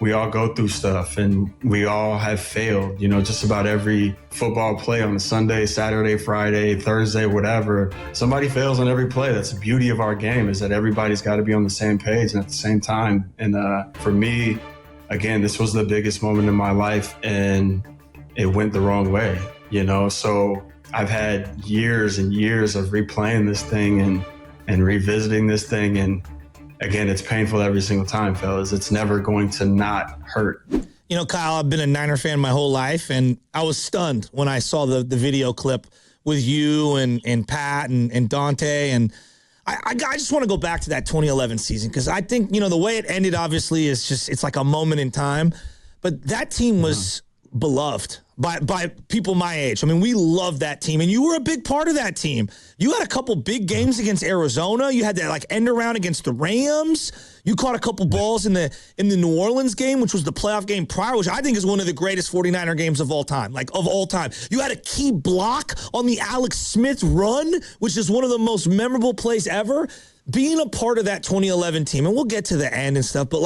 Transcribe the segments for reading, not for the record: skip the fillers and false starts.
we all go through stuff and we all have failed. Just about every football play on a Sunday, Saturday, Friday, Thursday, whatever, somebody fails on every play. That's the beauty of our game, is that everybody's got to be on the same page and at the same time. And for me, again, this was the biggest moment in my life and it went the wrong way, So I've had years and years of replaying this thing and revisiting this thing. And again, it's painful every single time, fellas. It's never going to not hurt. Kyle, I've been a Niner fan my whole life, and I was stunned when I saw the video clip with you and Pat and Dante. And I just want to go back to that 2011 season, because I think, the way it ended, obviously, is it's like a moment in time. But that team was beloved by people my age. I mean, we loved that team, and you were a big part of that team. You had a couple big games against Arizona. You had that end around against the Rams. You caught a couple balls in the New Orleans game, which was the playoff game prior, which I think is one of the greatest 49er games of all time, of all time. You had a key block on the Alex Smith run, which is one of the most memorable plays ever. Being a part of that 2011 team, and we'll get to the end and stuff, but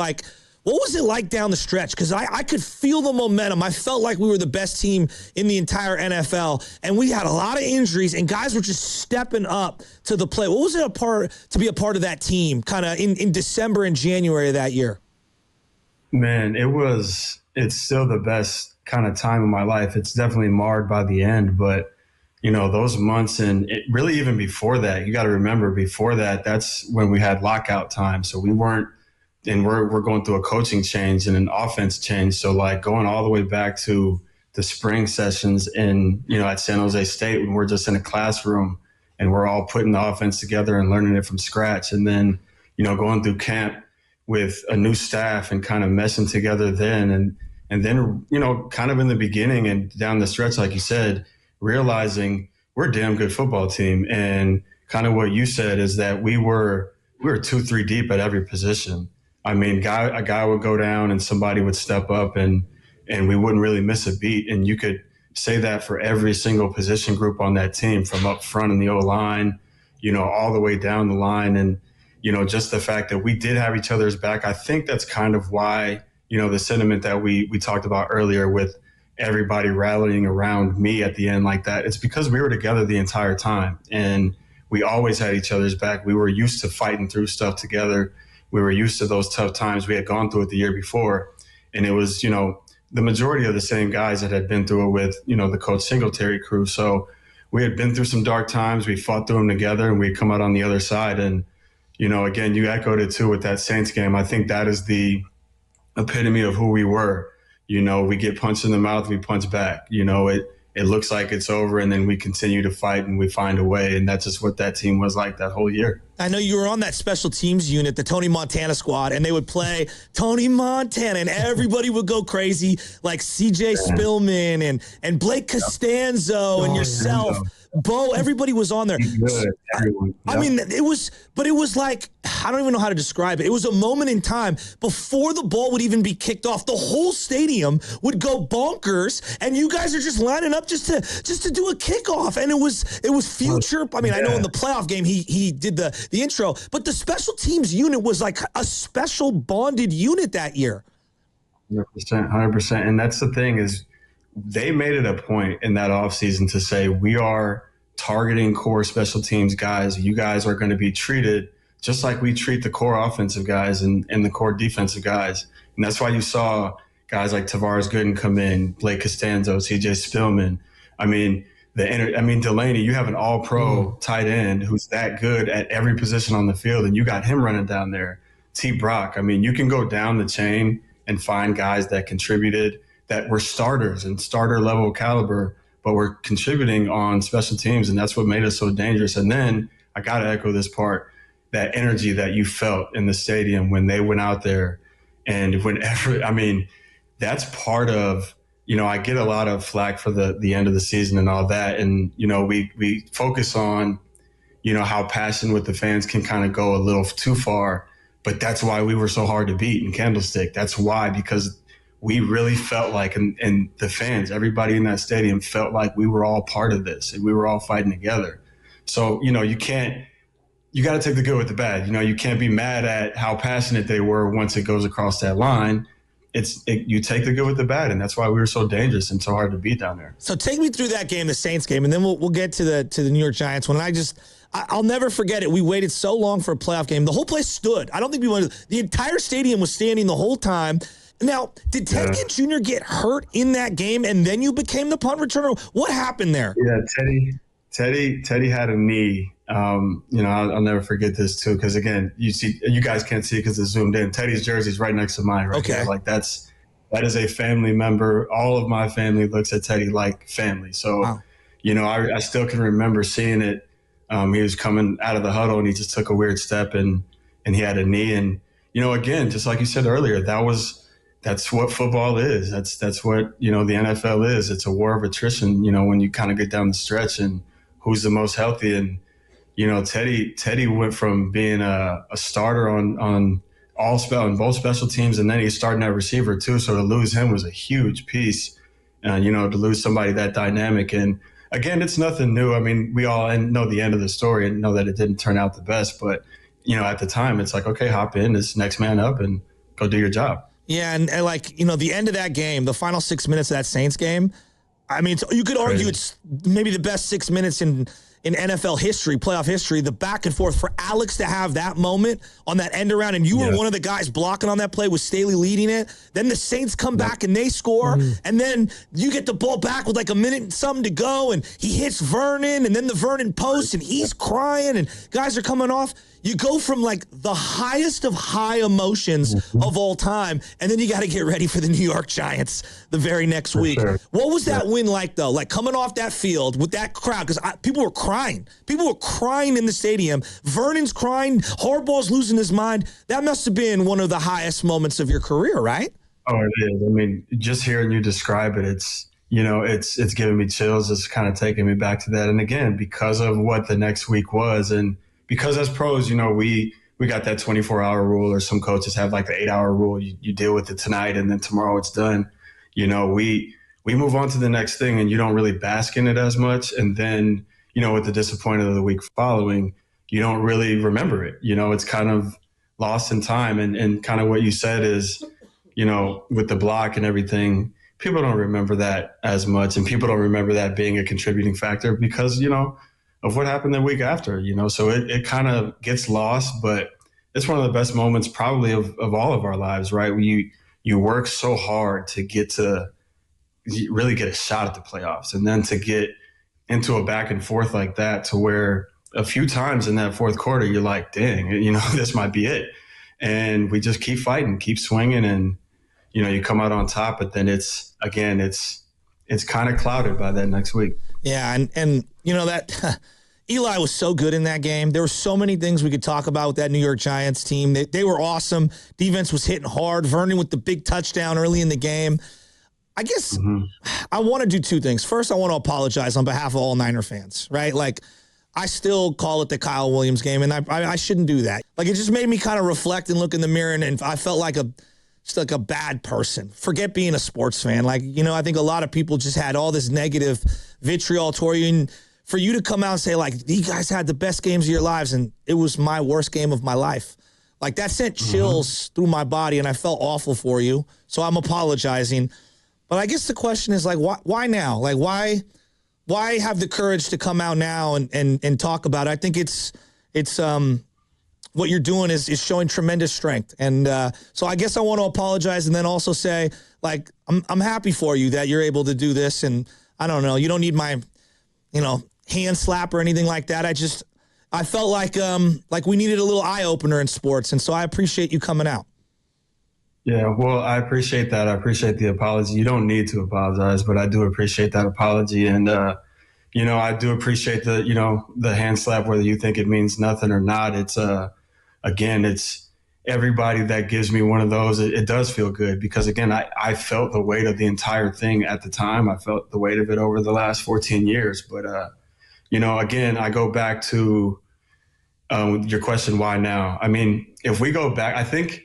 what was it like down the stretch? Because I could feel the momentum. I felt like we were the best team in the entire NFL, and we had a lot of injuries, and guys were just stepping up to the plate. What was it to be a part of that team kind of in December and January of that year? Man, it's still the best kind of time of my life. It's definitely marred by the end, but those months and really even before that, you got to remember before that, that's when we had lockout time. So we weren't, and we're going through a coaching change and an offense change. So going all the way back to the spring sessions at San Jose State, when we're just in a classroom and we're all putting the offense together and learning it from scratch. And then, going through camp with a new staff and kind of meshing together then. And then, kind of in the beginning and down the stretch, like you said, realizing we're a damn good football team. And kind of what you said is that we were 2-3 deep at every position. I mean, a guy would go down and somebody would step up and we wouldn't really miss a beat. And you could say that for every single position group on that team, from up front in the O-line, all the way down the line. And, just the fact that we did have each other's back, I think that's kind of why, the sentiment that we talked about earlier with everybody rallying around me at the end like that, it's because we were together the entire time. And we always had each other's back. We were used to fighting through stuff together. We were used to those tough times. We had gone through it the year before. And it was, the majority of the same guys that had been through it with, the Coach Singletary crew. So we had been through some dark times. We fought through them together and we'd come out on the other side. And, again, you echoed it too with that Saints game. I think that is the epitome of who we were. We get punched in the mouth, we punch back. It looks like it's over, and then we continue to fight and we find a way. And that's just what that team was like that whole year. I know you were on that special teams unit, the Tony Montana squad, and they would play Tony Montana, and everybody would go crazy, like C.J. Spillman and Blake Costanzo and yourself. Bo, everybody was on there. Good. Everyone. I mean, it was like, I don't even know how to describe it. It was a moment in time before the ball would even be kicked off. The whole stadium would go bonkers, and you guys are just lining up just to do a kickoff. And it was future. I mean, I know in the playoff game he did the intro, but the special teams unit was like a special bonded unit that year. 100%. And that's the thing is, they made it a point in that offseason to say, we are targeting core special teams guys. You guys are going to be treated just like we treat the core offensive guys and the core defensive guys. And that's why you saw guys like Tavares Gooden come in, Blake Costanzo, C.J. Spillman. I mean, Delaney, you have an all-pro tight end who's that good at every position on the field, and you got him running down there. T. Brock, I mean, you can go down the chain and find guys that contributed, that were starters and starter level caliber, but were contributing on special teams. And that's what made us so dangerous. And then I got to echo this part, that energy that you felt in the stadium when they went out there. And that's part of, I get a lot of flack for the end of the season and all that. And, we focus on, how passion with the fans can kind of go a little too far, but that's why we were so hard to beat in Candlestick. That's why, because we really felt like, and the fans, everybody in that stadium felt like we were all part of this and we were all fighting together. So, you got to take the good with the bad. You can't be mad at how passionate they were once it goes across that line. you take the good with the bad, and that's why we were so dangerous and so hard to beat down there. So take me through that game, the Saints game, and then we'll get to the New York Giants one. I'll never forget it. We waited so long for a playoff game. The whole place stood. I don't think the entire stadium was standing the whole time. Now, did Ted Ginn Jr. get hurt in that game, and then you became the punt returner? What happened there? Yeah, Teddy had a knee. I'll never forget this too, because again, you guys can't see it because it's zoomed in. Teddy's jersey's right next to mine, right here. Like that is a family member. All of my family looks at Teddy like family. So, wow. I still can remember seeing it. He was coming out of the huddle and he just took a weird step and he had a knee. And, again, just like you said earlier, that's what football is. That's what, the NFL is. It's a war of attrition, when you kind of get down the stretch and who's the most healthy. And, Teddy went from being a starter on both special teams, and then he's starting at receiver too. So to lose him was a huge piece, to lose somebody that dynamic. And again, it's nothing new. I mean, we all know the end of the story and know that it didn't turn out the best. But, at the time, it's like, okay, hop in, it's next man up and go do your job. Yeah, and the end of that game, the final 6 minutes of that Saints game, I mean, you could argue it's maybe the best 6 minutes in NFL history, playoff history, the back and forth for Alex to have that moment on that end around, and you were one of the guys blocking on that play with Staley leading it. Then the Saints come back and they score, and then you get the ball back with like a minute and something to go, and he hits Vernon, and then the Vernon post, and he's crying, and guys are coming off. You go from like the highest of high emotions of all time, and then you got to get ready for the New York Giants the very next week. Sure. What was that win like, though? Like coming off that field with that crowd, because people were crying. People were crying in the stadium. Vernon's crying. Harbaugh's losing his mind. That must have been one of the highest moments of your career, right? Oh, it is. I mean, just hearing you describe it, it's giving me chills. It's kind of taking me back to that. And again, because of what the next week was, and because as pros, we got that 24-hour rule, or some coaches have like the 8-hour rule. You deal with it tonight and then tomorrow it's done. We move on to the next thing, and you don't really bask in it as much. And then, with the disappointment of the week following, you don't really remember it. It's kind of lost in time. And kind of what you said is, with the block and everything, people don't remember that as much. And people don't remember that being a contributing factor because, of what happened the week after, so it kind of gets lost, but it's one of the best moments probably of all of our lives, right? You work so hard to really get a shot at the playoffs, and then to get into a back and forth like that, to where a few times in that fourth quarter, you're like, dang, this might be it. And we just keep fighting, keep swinging, and, you come out on top, but then it's kind of clouded by that next week. Yeah, and that Eli was so good in that game. There were so many things we could talk about with that New York Giants team. They were awesome. Defense was hitting hard. Vernon with the big touchdown early in the game. I guess I want to do two things. First, I want to apologize on behalf of all Niner fans, right? Like, I still call it the Kyle Williams game, and I shouldn't do that. Like, it just made me kind of reflect and look in the mirror, and I felt like just like a bad person. Forget being a sports fan. Like, I think a lot of people just had all this negative vitriol toward you, and for you to come out and say, like, you guys had the best games of your lives, and it was my worst game of my life. Like, that sent chills through my body, and I felt awful for you. So I'm apologizing. But I guess the question is, like, why now? Like, why have the courage to come out now and talk about it? I think it's what you're doing is showing tremendous strength. And so I guess I want to apologize, and then also say, like, I'm happy for you that you're able to do this. And I don't know, you don't need my, hand slap or anything like that. I felt like we needed a little eye opener in sports. And so I appreciate you coming out. Yeah, well, I appreciate that. I appreciate the apology. You don't need to apologize, but I do appreciate that apology. And, I do appreciate the hand slap, whether you think it means nothing or not. It's, again, it's everybody that gives me one of those. It does feel good because, again, I felt the weight of the entire thing at the time. I felt the weight of it over the last 14 years. But, again, I go back to your question, why now? I mean, if we go back, I think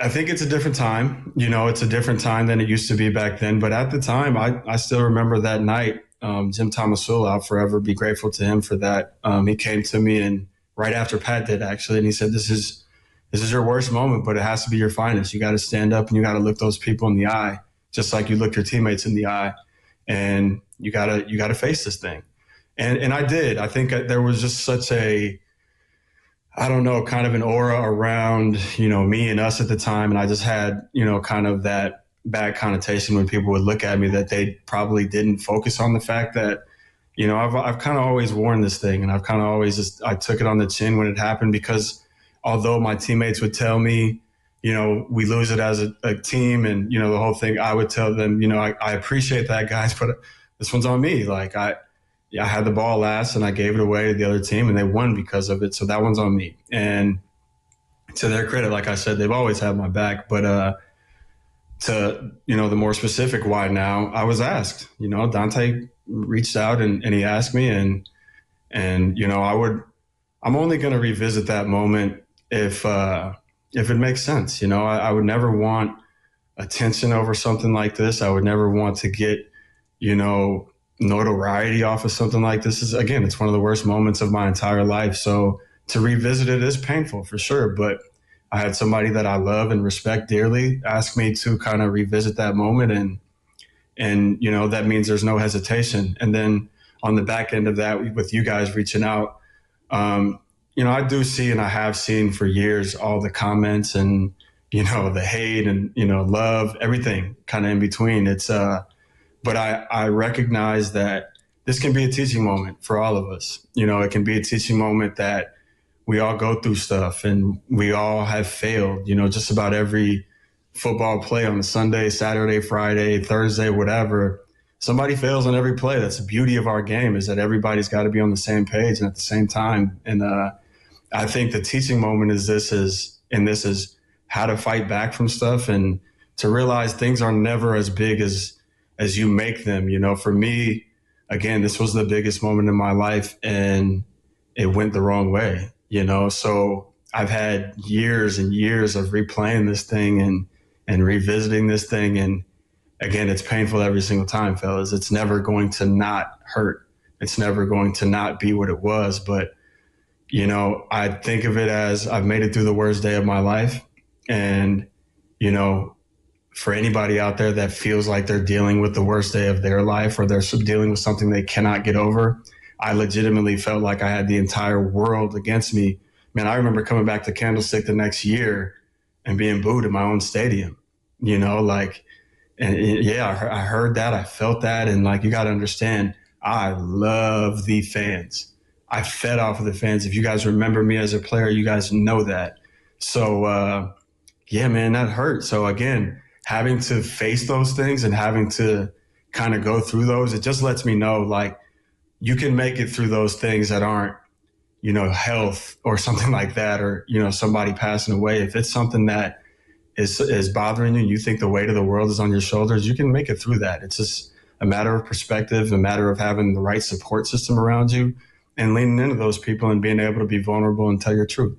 it's a different time. It's a different time than it used to be back then. But at the time, I still remember that night, Jim Thomasula, I'll forever be grateful to him for that. He came to me and right after Pat did, actually, and he said, this this is your worst moment, but it has to be your finest. You got to stand up and you got to look those people in the eye, just like you look your teammates in the eye, and you gotta face this thing. And I did. I think there was just such a, I don't know, kind of an aura around, me and us at the time. And I just had, kind of that bad connotation when people would look at me that they probably didn't focus on the fact that, I've kind of always worn this thing, and I've kind of always I took it on the chin when it happened, because although my teammates would tell me, we lose it as a team and, the whole thing, I would tell them, I appreciate that, guys, but this one's on me. Like I had the ball last and I gave it away to the other team and they won because of it. So that one's on me. And to their credit, like I said, they've always had my back. But to, the more specific why now, I was asked, Dante reached out and he asked me, and I'm only going to revisit that moment if it makes sense. I would never want attention over something like this. I would never want to get, notoriety off of something like this. It's one of the worst moments of my entire life. So to revisit it is painful for sure. But I had somebody that I love and respect dearly ask me to kind of revisit that moment. And, that means there's no hesitation. And then on the back end of that, with you guys reaching out, I do see, and I have seen for years, all the comments and, the hate and, love, everything kind of in between. But I recognize that this can be a teaching moment for all of us. It can be a teaching moment that we all go through stuff and we all have failed, just about every football play on a Sunday, Saturday, Friday, Thursday, whatever. Somebody fails on every play. That's the beauty of our game, is that everybody's got to be on the same page and at the same time. And I think the teaching moment is how to fight back from stuff and to realize things are never as big as you make them. For me, again, this was the biggest moment in my life and it went the wrong way, so I've had years and years of replaying this thing and revisiting this thing. And again, it's painful every single time, fellas. It's never going to not hurt. It's never going to not be what it was. But, I think of it as I've made it through the worst day of my life. And, for anybody out there that feels like they're dealing with the worst day of their life or they're dealing with something they cannot get over, I legitimately felt like I had the entire world against me. Man, I remember coming back to Candlestick the next year and being booed in my own stadium, I heard that. I felt that. And you got to understand, I love the fans. I fed off of the fans. If you guys remember me as a player, you guys know that. So, man, that hurt. So again, having to face those things and having to kind of go through those, it just lets me know, you can make it through those things that aren't, health or something like that, or, somebody passing away. If it's something that is bothering you, and you think the weight of the world is on your shoulders, you can make it through that. It's just a matter of perspective, a matter of having the right support system around you and leaning into those people and being able to be vulnerable and tell your truth.